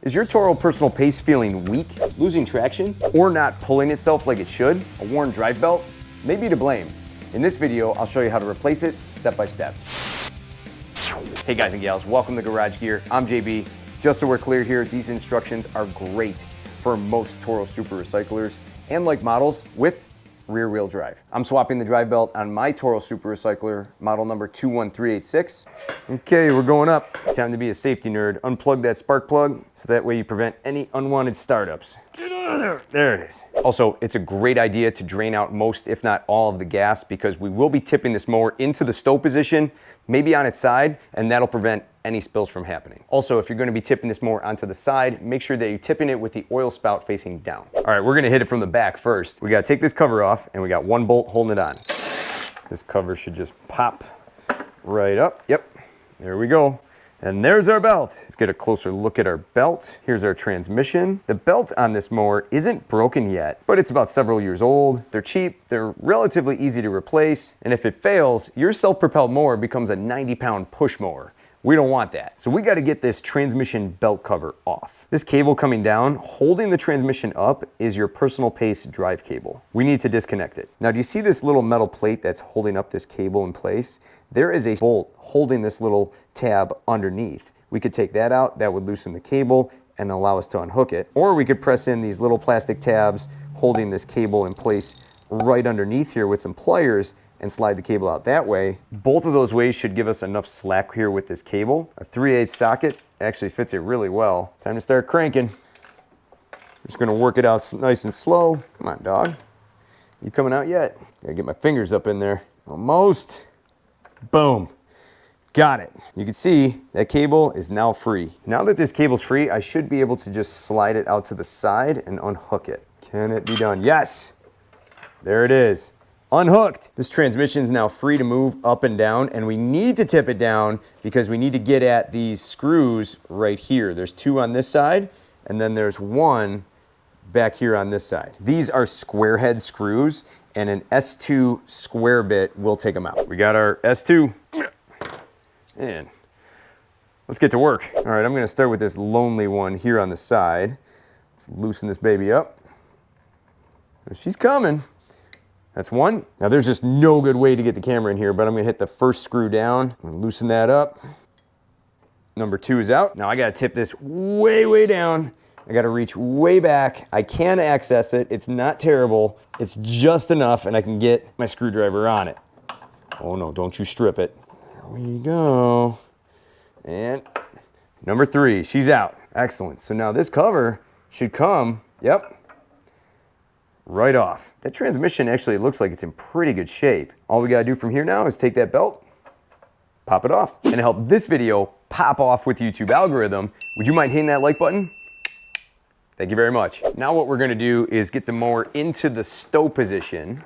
Is your Toro Personal Pace feeling weak, losing traction, or not pulling itself like it should? A worn drive belt may be to blame. In this video, I'll show you how to replace it step by step. Hey guys and gals, welcome to Garage Gear. I'm JB. Just so we're clear here, these instructions are great for most Toro Super Recyclers and like models with rear wheel drive. I'm swapping the drive belt on my Toro Super Recycler, model number 21386. Okay, we're going up. Time to be a safety nerd. Unplug that spark plug so that way you prevent any unwanted startups. Get out of there. There it is. Also, it's a great idea to drain out most, if not all, of the gas because we will be tipping this mower into the stow position, maybe on its side, and that'll prevent any spills from happening. Also, if you're gonna be tipping this mower onto the side, make sure that you're tipping it with the oil spout facing down. All right, we're gonna hit it from the back first. We gotta take this cover off and we got one bolt holding it on. This cover should just pop right up. Yep, there we go. And there's our belt. Let's get a closer look at our belt. Here's our transmission. The belt on this mower isn't broken yet, but it's about several years old. They're cheap, they're relatively easy to replace, and if it fails, your self-propelled mower becomes a 90-pound push mower. We don't want that. So we gotta get this transmission belt cover off. This cable coming down, holding the transmission up, is your Personal Pace drive cable. We need to disconnect it. Now, do you see this little metal plate that's holding up this cable in place? There is a bolt holding this little tab underneath. We could take that out, that would loosen the cable and allow us to unhook it. Or we could press in these little plastic tabs holding this cable in place right underneath here with some pliers and slide the cable out that way. Both of those ways should give us enough slack here with this cable. A 3/8 socket actually fits it really well. Time to start cranking. Just gonna work it out nice and slow. Come on, dog. You coming out yet? Gotta get my fingers up in there. Almost. Boom. Got it. You can see that cable is now free. Now that this cable's free, I should be able to just slide it out to the side and unhook it. Can it be done? Yes. There it is. Unhooked. This transmission is now free to move up and down, and we need to tip it down because we need to get at these screws right here. There's two on this side, and then there's one back here on this side. These are square head screws, and an S2 square bit will take them out. We got our S2, and let's get to work. All right, I'm gonna start with this lonely one here on the side. Let's loosen this baby up. She's coming. That's one. Now there's just no good way to get the camera in here, but I'm gonna hit the first screw down and loosen that up. Number two is out. Now I gotta tip this way, way down. I gotta reach way back. I can access it. It's not terrible. It's just enough and I can get my screwdriver on it. Oh no, don't you strip it. There we go. And number three, she's out. Excellent. So now this cover should come, yep, right off. That transmission actually looks like it's in pretty good shape. All we gotta do from here now is take that belt, pop it off. And to help this video pop off with YouTube algorithm, would you mind hitting that like button? Thank you very much. Now what we're gonna do is get the mower into the stow position.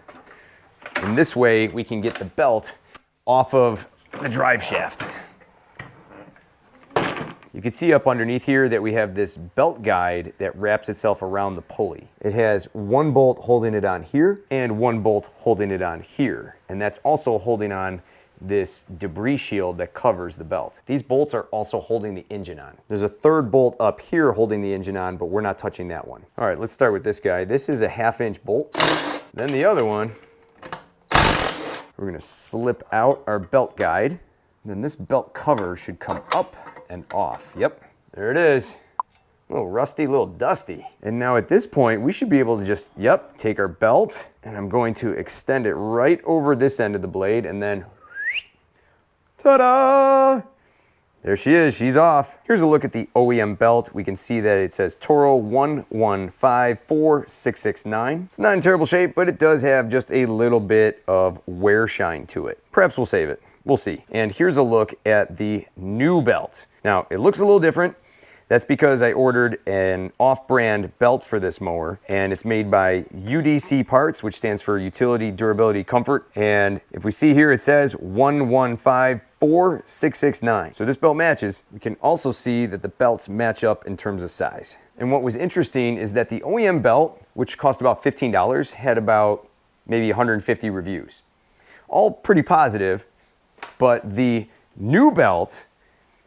And this way we can get the belt off of the drive shaft. You can see up underneath here that we have this belt guide that wraps itself around the pulley. It has one bolt holding it on here and one bolt holding it on here. And that's also holding on this debris shield that covers the belt. These bolts are also holding the engine on. There's a third bolt up here holding the engine on, but we're not touching that one. All right, let's start with this guy. This is a 1/2 inch bolt. Then the other one, we're gonna slip out our belt guide. Then this belt cover should come up and off. Yep, there it is. A little rusty, a little dusty. And now at this point, we should be able to just, yep, take our belt and I'm going to extend it right over this end of the blade and then, ta-da! There she is, she's off. Here's a look at the OEM belt. We can see that it says Toro 11546669. It's not in terrible shape, but it does have just a little bit of wear shine to it. Perhaps we'll save it. We'll see. And here's a look at the new belt. Now, it looks a little different. That's because I ordered an off-brand belt for this mower, and it's made by UDC Parts, which stands for Utility, Durability, Comfort. And if we see here, it says 11546669. So this belt matches. We can also see that the belts match up in terms of size. And what was interesting is that the OEM belt, which cost about $15, had about maybe 150 reviews. All pretty positive. But the new belt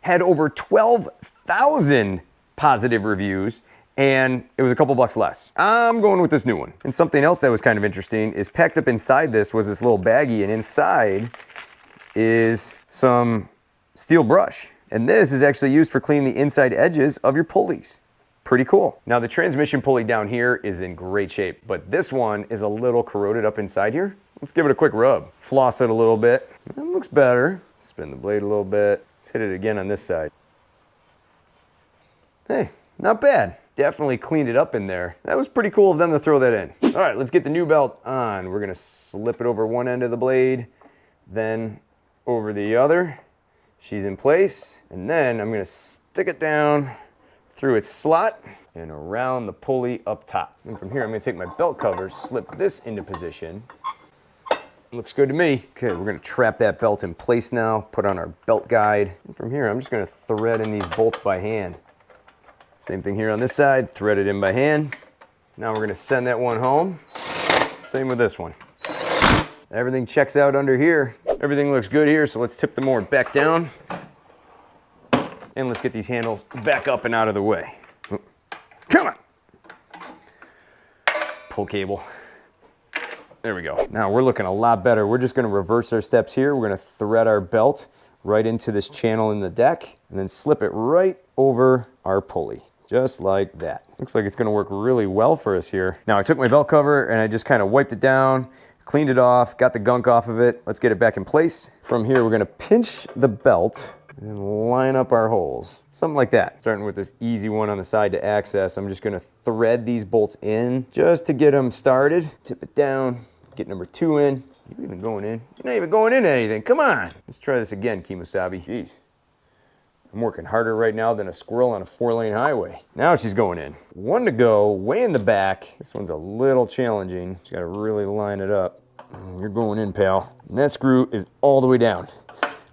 had over 12,000 positive reviews, and it was a couple bucks less. I'm going with this new one. And something else that was kind of interesting is packed up inside this was this little baggie, and inside is some steel brush. And this is actually used for cleaning the inside edges of your pulleys. Pretty cool. Now the transmission pulley down here is in great shape, but this one is a little corroded up inside here. Let's give it a quick rub. Floss it a little bit. It looks better. Spin the blade a little bit. Let's hit it again on this side. Hey, not bad. Definitely cleaned it up in there. That was pretty cool of them to throw that in. All right, let's get the new belt on. We're gonna slip it over one end of the blade, then over the other. She's in place, and then I'm gonna stick it down through its slot and around the pulley up top. And from here, I'm gonna take my belt cover, slip this into position. Looks good to me. Okay, we're gonna trap that belt in place now, put on our belt guide. And from here, I'm just gonna thread in these bolts by hand. Same thing here on this side, thread it in by hand. Now we're gonna send that one home. Same with this one. Everything checks out under here. Everything looks good here, so let's tip the mower back down. And let's get these handles back up and out of the way. Come on. Pull cable. There we go. Now we're looking a lot better. We're just gonna reverse our steps here. We're gonna thread our belt right into this channel in the deck and then slip it right over our pulley. Just like that. Looks like it's gonna work really well for us here. Now I took my belt cover and I just kind of wiped it down, cleaned it off, got the gunk off of it. Let's get it back in place. From here, we're gonna pinch the belt and line up our holes. Something like that. Starting with this easy one on the side to access, I'm just gonna thread these bolts in just to get them started. Tip it down, get number 2 in. You're even going in. You're not even going into anything, come on. Let's try this again, Kimosabi. Jeez. I'm working harder right now than a squirrel on a 4-lane highway. Now she's going in. One to go, way in the back. This one's a little challenging. Just gotta really line it up. You're going in, pal. And that screw is all the way down.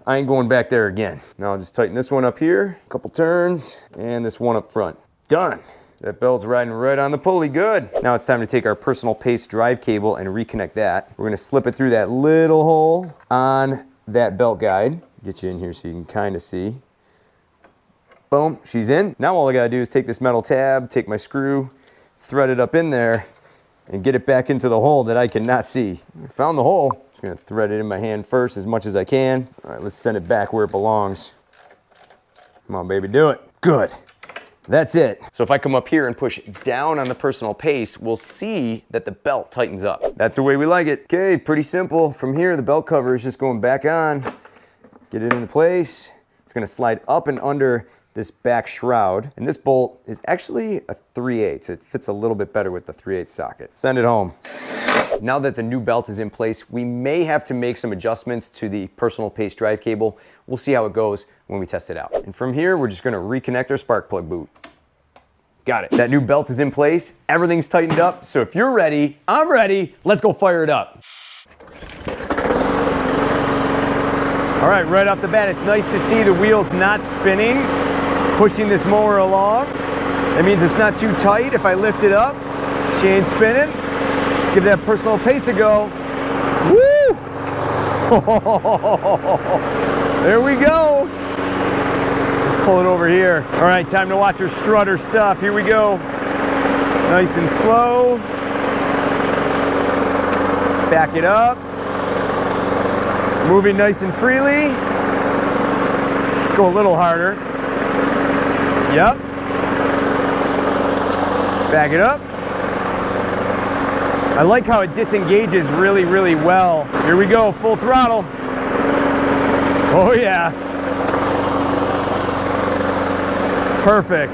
I ain't going back there again. Now I'll just tighten this one up here, a couple turns, and this one up front. Done. That belt's riding right on the pulley, good. Now it's time to take our Personal Pace drive cable and reconnect that. We're gonna slip it through that little hole on that belt guide. Get you in here so you can kind of see. Boom, she's in. Now all I gotta do is take this metal tab, take my screw, thread it up in there, and get it back into the hole that I cannot see. I found the hole. Just gonna thread it in my hand first as much as I can. All right, let's send it back where it belongs. Come on, baby, do it. Good. That's it. So if I come up here and push down on the Personal Pace, we'll see that the belt tightens up. That's the way we like it. Okay, pretty simple. From here, the belt cover is just going back on. Get it into place. It's gonna slide up and under this back shroud. And this bolt is actually a 3/8. It fits a little bit better with the 3/8 socket. Send it home. Now that the new belt is in place, we may have to make some adjustments to the Personal Pace drive cable. We'll see how it goes when we test it out. And from here, we're just gonna reconnect our spark plug boot. Got it. That new belt is in place. Everything's tightened up. So if you're ready, I'm ready. Let's go fire it up. All right, right off the bat, it's nice to see the wheels not spinning, pushing this mower along. That means it's not too tight. If I lift it up, she ain't spinning. Let's give that Personal Pace a go. Woo! There we go. Let's pull it over here. All right, time to watch her strut her stuff. Here we go. Nice and slow. Back it up. Moving nice and freely. Let's go a little harder. Yep. Back it up. I like how it disengages really, really well. Here we go, full throttle. Oh yeah. Perfect.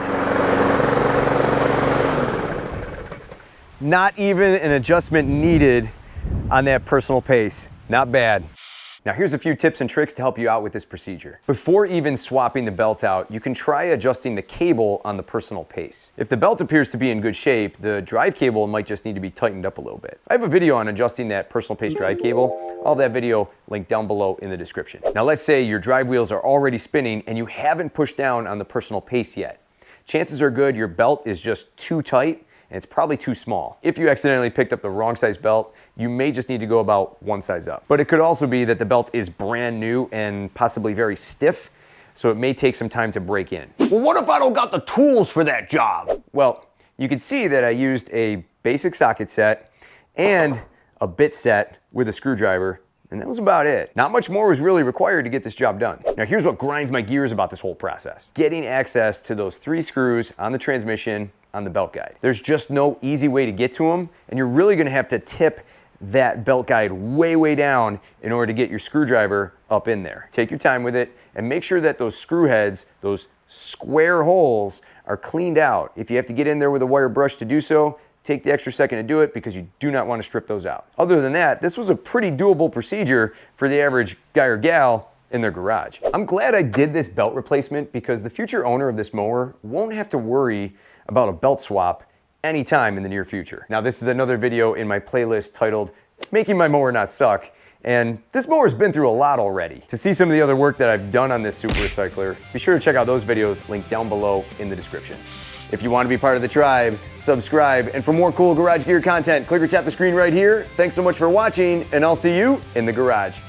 Not even an adjustment needed on that Personal Pace. Not bad. Now here's a few tips and tricks to help you out with this procedure. Before even swapping the belt out, you can try adjusting the cable on the Personal Pace. If the belt appears to be in good shape, the drive cable might just need to be tightened up a little bit. I have a video on adjusting that Personal Pace drive cable. I'll have that video linked down below in the description. Now let's say your drive wheels are already spinning and you haven't pushed down on the Personal Pace yet. Chances are good your belt is just too tight and it's probably too small. If you accidentally picked up the wrong size belt, you may just need to go about one size up. But it could also be that the belt is brand new and possibly very stiff. so it may take some time to break in. Well, what if I don't got the tools for that job? Well, you can see that I used a basic socket set and a bit set with a screwdriver, and that was about it. Not much more was really required to get this job done. Now here's what grinds my gears about this whole process. Getting access to those 3 screws on the transmission on the belt guide. There's just no easy way to get to them, and you're really gonna have to tip that belt guide way down in order to get your screwdriver up in there. Take your time with it and make sure that those screw heads, those square holes, are cleaned out. If you have to get in there with a wire brush to do so, take the extra second to do it because you do not want to strip those out. Other than that, this was a pretty doable procedure for the average guy or gal in their garage. I'm glad I did this belt replacement because the future owner of this mower won't have to worry about a belt swap anytime in the near future. Now this is another video in my playlist titled Making My Mower Not Suck, and this mower's been through a lot already. To see some of the other work that I've done on this Super Recycler, be sure to check out those videos linked down below in the description. If you want to be part of the tribe, subscribe, and for more cool garage gear content, click or tap the screen right here. Thanks so much for watching, and I'll see you in the garage.